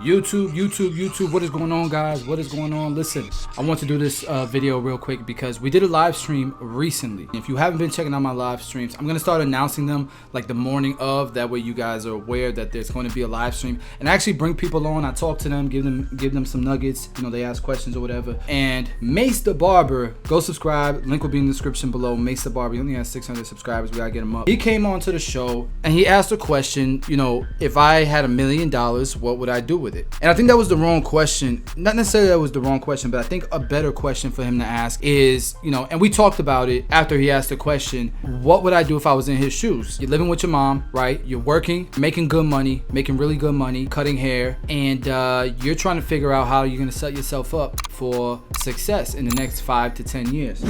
YouTube, what is going on, guys? What is going on? Listen, I want to do this video real quick because we did a live stream recently. If you haven't been checking out my live streams, I'm gonna start announcing them like the morning of. That way you guys are aware that there's going to be a live stream, and I actually bring people on. I talk to them, give them some nuggets. You know, they ask questions or whatever. And Misc the Barber, go subscribe. Link will be in the description below. Misc the Barber, he only has 600 subscribers. We gotta get him up. He came on to the show and he asked a question. You know, if I had $1 million, what would I do with it? And I think that was the wrong question. Not necessarily that was the wrong question, but I think a better question for him to ask is, you know, and we talked about it after he asked the question, what would I do if I was in his shoes? You're living with your mom, right? You're working, making good money, making really good money, cutting hair, and you're trying to figure out how you're gonna set yourself up for success in the next 5 to 10 years.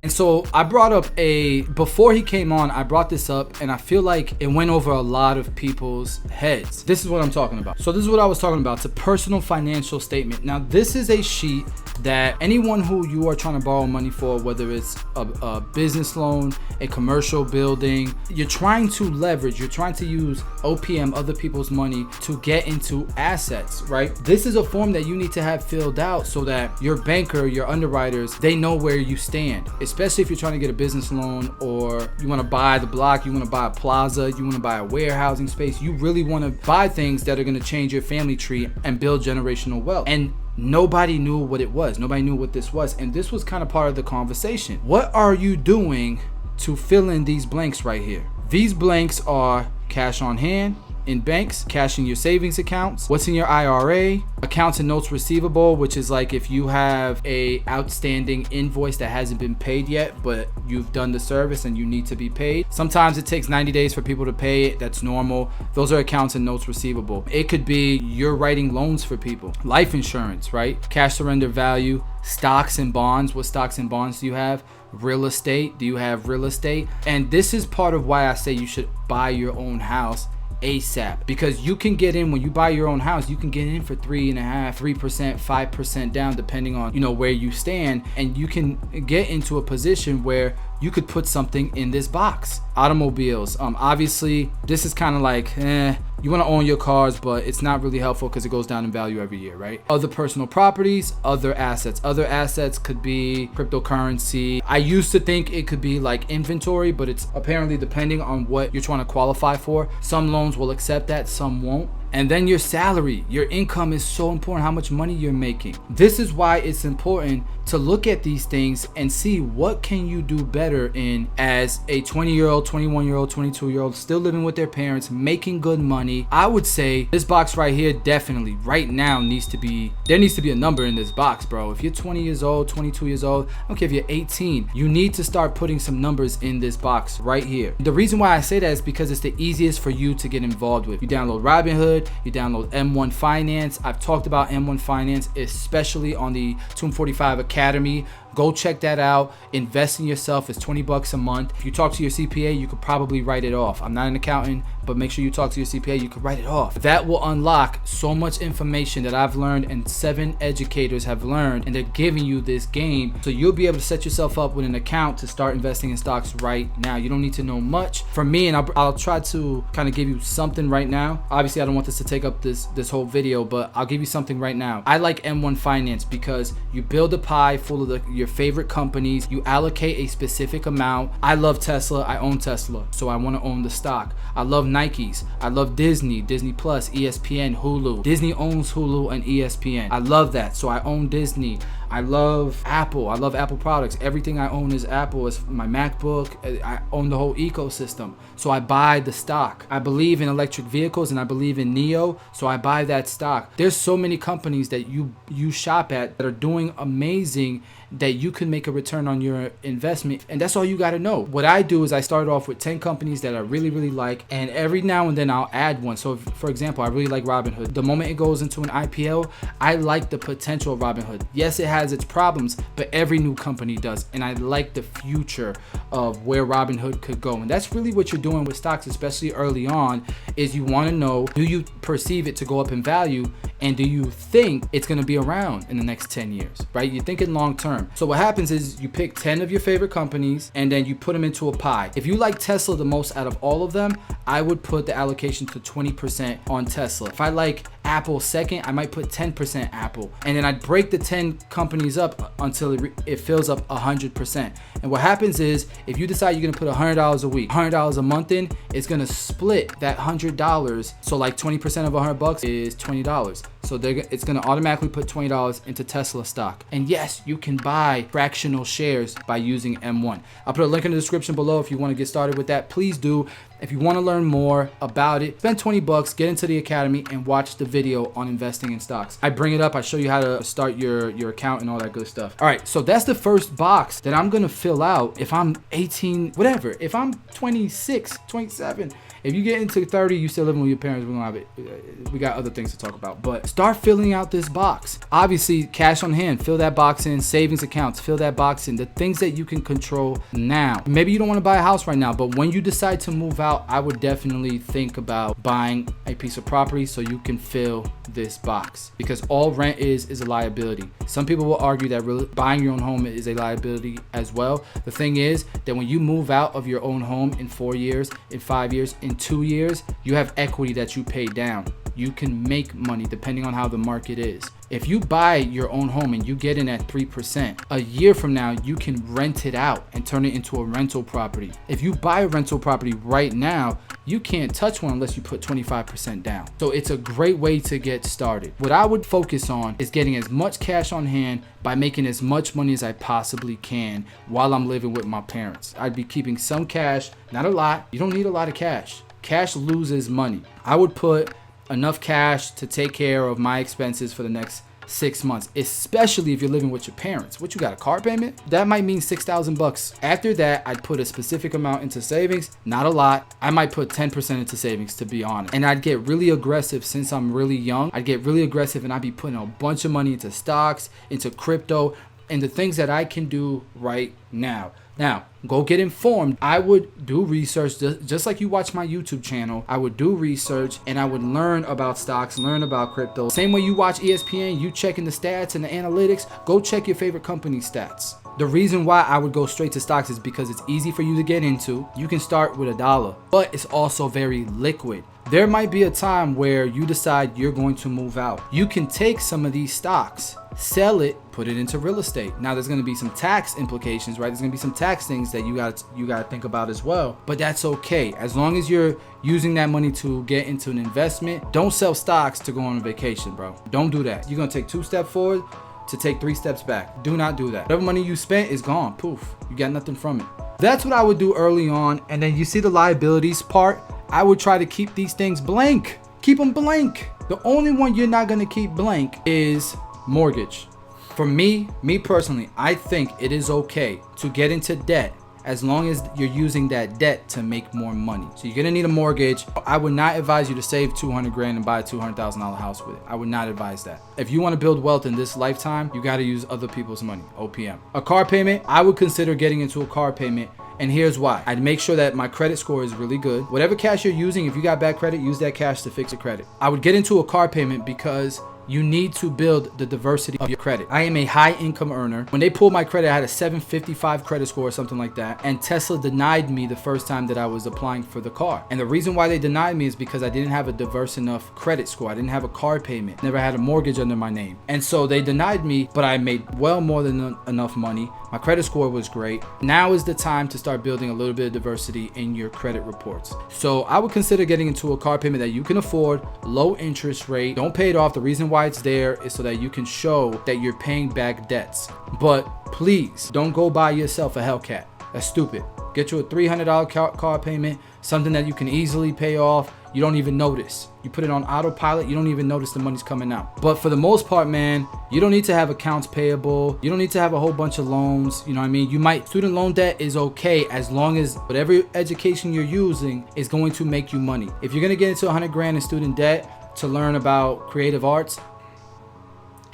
And so I brought up before he came on, I brought this up and I feel like it went over a lot of people's heads. This is what I'm talking about. So this is what I was talking about. It's a personal financial statement. Now, this is a sheet that anyone who you are trying to borrow money for, whether it's a business loan, a commercial building, you're trying to leverage, you're trying to use OPM, other people's money, to get into assets, right? This is a form that you need to have filled out so that your banker, your underwriters, they know where you stand. Especially if you're trying to get a business loan, or you want to buy the block, you want to buy a plaza, you want to buy a warehousing space. You really want to buy things that are going to change your family tree and build generational wealth. And nobody knew what it was. Nobody knew what this was. And this was kind of part of the conversation. What are you doing to fill in these blanks right here? These blanks are cash on hand in banks, cash in your savings accounts, what's in your IRA, accounts and notes receivable, which is like if you have a outstanding invoice that hasn't been paid yet, but you've done the service and you need to be paid. Sometimes it takes 90 days for people to pay it. That's normal. Those are accounts and notes receivable. It could be you're writing loans for people, life insurance, right? Cash surrender value, stocks and bonds. What stocks and bonds do you have? Real estate. Do you have real estate? And this is part of why I say you should buy your own house ASAP, because you can get in when you buy your own house. You can get in for 3.5%, 3%, 5% down, depending on, you know, where you stand, and you can get into a position where you could put something in this box. Automobiles, obviously this is kind of like you want to own your cars, but it's not really helpful because it goes down in value every year, right? Other personal properties, other assets could be cryptocurrency. I used to think it could be like inventory, but it's apparently depending on what you're trying to qualify for. Some loans will accept that, some won't. And then your salary, your income is so important, how much money you're making. This is why it's important to look at these things and see what can you do better in as a 20-year-old, 21-year-old, 22-year-old, still living with their parents, making good money. I would say this box right here definitely right now there needs to be a number in this box, bro. If you're 20 years old, 22 years old, I don't care if you're 18, you need to start putting some numbers in this box right here. The reason why I say that is because it's the easiest for you to get involved with. You download Robinhood, you download M1 Finance. I've talked about M1 Finance, especially on the 245 Academy. Go check that out. Invest in yourself. It's $20 a month. If you talk to your CPA, you could probably write it off. I'm not an accountant, but make sure you talk to your CPA. You could write it off. That will unlock so much information that I've learned and 7 educators have learned, and they're giving you this game. So you'll be able to set yourself up with an account to start investing in stocks right now. You don't need to know much. For me, and I'll try to kind of give you something right now. Obviously, I don't want this to take up this whole video, but I'll give you something right now. I like M1 Finance because you build a pie full of your favorite companies. You allocate a specific amount. I love Tesla. I own Tesla, so I want to own the stock. I love Nikes. I love Disney, Disney Plus, ESPN, Hulu. Disney owns Hulu and ESPN. I love that, so I own Disney. I love Apple. I love Apple products. Everything I own is Apple. It's my MacBook. I own the whole ecosystem. So I buy the stock. I believe in electric vehicles and I believe in NIO. So I buy that stock. There's so many companies that you shop at that are doing amazing, that you can make a return on your investment. And that's all you got to know. What I do is I start off with 10 companies that I really, really like. And every now and then I'll add one. So for example, I really like Robinhood. The moment it goes into an IPO, I like the potential of Robinhood. Yes, it has its problems, but every new company does. And I like the future of where Robinhood could go. And that's really what you're doing with stocks, especially early on, is you want to know, do you perceive it to go up in value? And do you think it's going to be around in the next 10 years, right? You're thinking long term. So what happens is you pick 10 of your favorite companies and then you put them into a pie. If you like Tesla the most out of all of them, I would put the allocation to 20% on Tesla. If I like Apple second, I might put 10% Apple. And then I'd break the 10 companies up until it fills up 100%. And what happens is if you decide you're going to put $100 a week, $100 a month in, it's going to split that $100. So like 20% of $100 is $20. So it's going to automatically put $20 into Tesla stock. And yes, you can buy fractional shares by using M1. I'll put a link in the description below if you want to get started with that. Please do. If you want to learn more about it, spend $20, get into the academy and watch the video on investing in stocks. I bring it up. I show you how to start your account and all that good stuff. All right. So that's the first box that I'm going to fill out if I'm 18, whatever. If I'm 26, 27, if you get into 30, you still living with your parents, we don't have it. We got other things to talk about, but start filling out this box. Obviously, cash on hand, fill that box in. Savings accounts, fill that box in. The things that you can control now. Maybe you don't want to buy a house right now, but when you decide to move out, I would definitely think about buying a piece of property so you can fill this box, because all rent is a liability. Some people will argue that really buying your own home is a liability as well. The thing is that when you move out of your own home in 4 years, in 5 years, in 2 years, you have equity that you pay down. You can make money depending on how the market is. If you buy your own home and you get in at 3%, a year from now, you can rent it out and turn it into a rental property. If you buy a rental property right now, you can't touch one unless you put 25% down. So it's a great way to get started. What I would focus on is getting as much cash on hand by making as much money as I possibly can while I'm living with my parents. I'd be keeping some cash, not a lot. You don't need a lot of cash. Cash loses money. I would put enough cash to take care of my expenses for the next 6 months, especially if you're living with your parents. What, you got a car payment? That might mean $6,000. After that, I'd put a specific amount into savings, not a lot. I might put 10% into savings, to be honest. And I'd get really aggressive since I'm really young. I'd get really aggressive and I'd be putting a bunch of money into stocks, into crypto, and the things that I can do right now. Now, go get informed. I would do research just like you watch my YouTube channel. I would do research and I would learn about stocks, learn about crypto. Same way you watch ESPN, you checking the stats and the analytics, go check your favorite company stats. The reason why I would go straight to stocks is because it's easy for you to get into. You can start with $1, but it's also very liquid. There might be a time where you decide you're going to move out. You can take some of these stocks, sell it, put it into real estate. Now there's going to be some tax implications, right? There's going to be some tax things that you got to think about as well, but that's okay. As long as you're using that money to get into an investment, don't sell stocks to go on a vacation, bro. Don't do that. You're going to take 2 steps forward to take 3 steps back. Do not do that. Whatever money you spent is gone. Poof. You got nothing from it. That's what I would do early on. And then you see the liabilities part. I would try to keep these things blank. Keep them blank. The only one you're not going to keep blank is mortgage. For me personally, I think it is okay to get into debt as long as you're using that debt to make more money. So you're gonna need a mortgage. I would not advise you to save 200 grand and buy a $200,000 house with it. I would not advise that. If you wanna build wealth in this lifetime, you gotta use other people's money, OPM. A car payment, I would consider getting into a car payment. And here's why. I'd make sure that my credit score is really good. Whatever cash you're using, if you got bad credit, use that cash to fix your credit. I would get into a car payment because you need to build the diversity of your credit. I am a high income earner. When they pulled my credit, I had a 755 credit score or something like that. And Tesla denied me the first time that I was applying for the car. And the reason why they denied me is because I didn't have a diverse enough credit score. I didn't have a car payment. Never had a mortgage under my name. And so they denied me, but I made well more than enough money. My credit score was great. Now is the time to start building a little bit of diversity in your credit reports. So I would consider getting into a car payment that you can afford, low interest rate. Don't pay it off. The reason why it's there is so that you can show that you're paying back debts. But please don't go buy yourself a Hellcat. That's stupid. Get you a $300 car payment, something that you can easily pay off. You don't even notice. You put it on autopilot, you don't even notice the money's coming out. But for the most part, man, you don't need to have accounts payable. You don't need to have a whole bunch of loans. You know what I mean? Student loan debt is okay as long as whatever education you're using is going to make you money. If you're gonna get into 100 grand in student debt to learn about creative arts,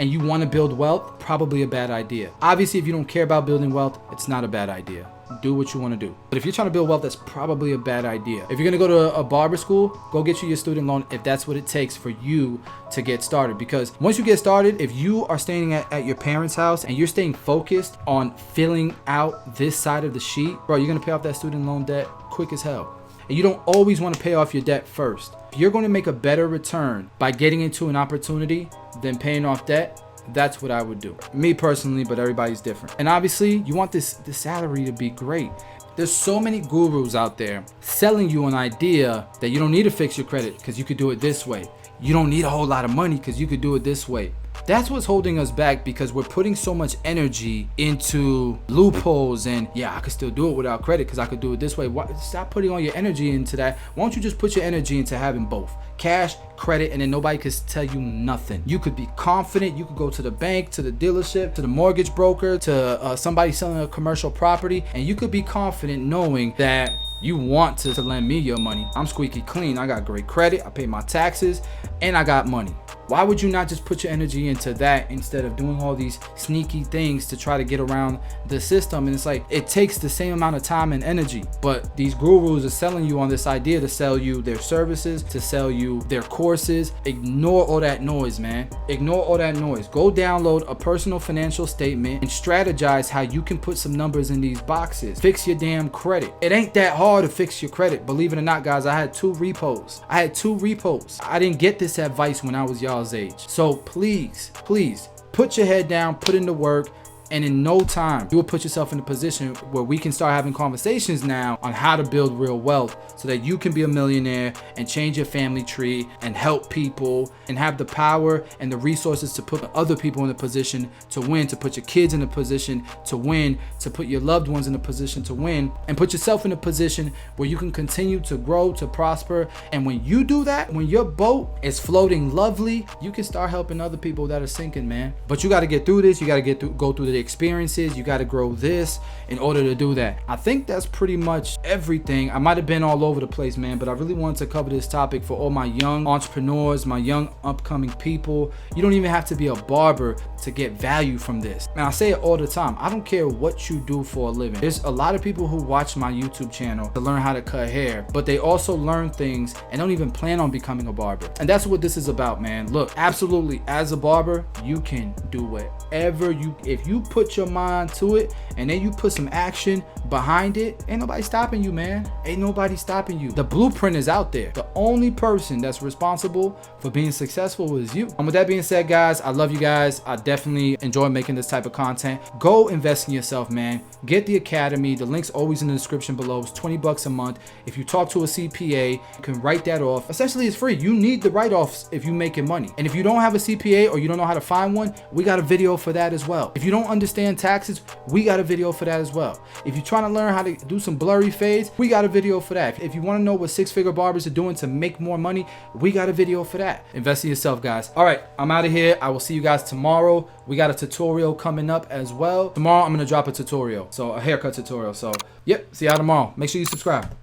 and you want to build wealth, probably a bad idea. Obviously, if you don't care about building wealth, it's not a bad idea. Do what you want to do. But if you're trying to build wealth, that's probably a bad idea. If you're going to go to a barber school, go get you your student loan if that's what it takes for you to get started. Because once you get started, if you are staying at your parents' house and you're staying focused on filling out this side of the sheet, bro, you're going to pay off that student loan debt quick as hell. And you don't always want to pay off your debt first. If you're going to make a better return by getting into an opportunity than paying off debt, that's what I would do. Me personally, but everybody's different. And obviously, you want this salary to be great. There's so many gurus out there selling you an idea that you don't need to fix your credit because you could do it this way. You don't need a whole lot of money because you could do it this way. That's what's holding us back, because we're putting so much energy into loopholes and yeah, I could still do it without credit because I could do it this way. Stop putting all your energy into that. Why don't you just put your energy into having both cash, credit, and then nobody could tell you nothing. You could be confident. You could go to the bank, to the dealership, to the mortgage broker, to somebody selling a commercial property, and you could be confident knowing that you want to lend me your money. I'm squeaky clean. I got great credit. I pay my taxes and I got money. Why would you not just put your energy into that instead of doing all these sneaky things to try to get around the system? And it's like, it takes the same amount of time and energy, but these gurus are selling you on this idea to sell you their services, to sell you their courses. Ignore all that noise, man. Ignore all that noise. Go download a personal financial statement and strategize how you can put some numbers in these boxes. Fix your damn credit. It ain't that hard to fix your credit. Believe it or not, guys, I had two repos. I didn't get this advice when I was y'all's age. So please put your head down, put in the work, and in no time you will put yourself in a position where we can start having conversations now on how to build real wealth so that you can be a millionaire and change your family tree and help people and have the power and the resources to put other people in a position to win, to put your kids in a position to win, to put your loved ones in a position to win, and put yourself in a position where you can continue to grow, to prosper. And when you do that, when your boat is floating lovely, you can start helping other people that are sinking, man. But you got to get through this. You got to go through the experiences. You got to grow this in order to do that. I think that's pretty much everything. I might have been all over the place, man, but I really wanted to cover this topic for all my young entrepreneurs, my young upcoming people. You don't even have to be a barber to get value from this. And I say it all the time. I don't care what you do for a living. There's a lot of people who watch my YouTube channel to learn how to cut hair, but they also learn things and don't even plan on becoming a barber. And that's what this is about, man. Look, absolutely, as a barber, you can do whatever if you put your mind to it and then you put some action behind it, ain't nobody stopping you, man. Ain't nobody stopping you. The blueprint is out there. The only person that's responsible for being successful is you. And with that being said, guys, I love you guys. I definitely enjoy making this type of content. Go invest in yourself, man. Get the academy. The link's always in the description below. It's $20 a month. If you talk to a CPA, you can write that off. Essentially, it's free. You need the write-offs if you making money. And if you don't have a CPA or you don't know how to find one, we got a video for that as well. If you don't understand taxes, we got a video for that as well. If you're trying to learn how to do some blurry fades, we got a video for that. If you want to know what six-figure barbers are doing to make more money, we got a video for that. Invest in yourself, guys. All right, I'm out of here. I will see you guys tomorrow. We got a tutorial coming up as well. Tomorrow, I'm going to drop a tutorial. So a haircut tutorial. So, yep, see y'all tomorrow. Make sure you subscribe.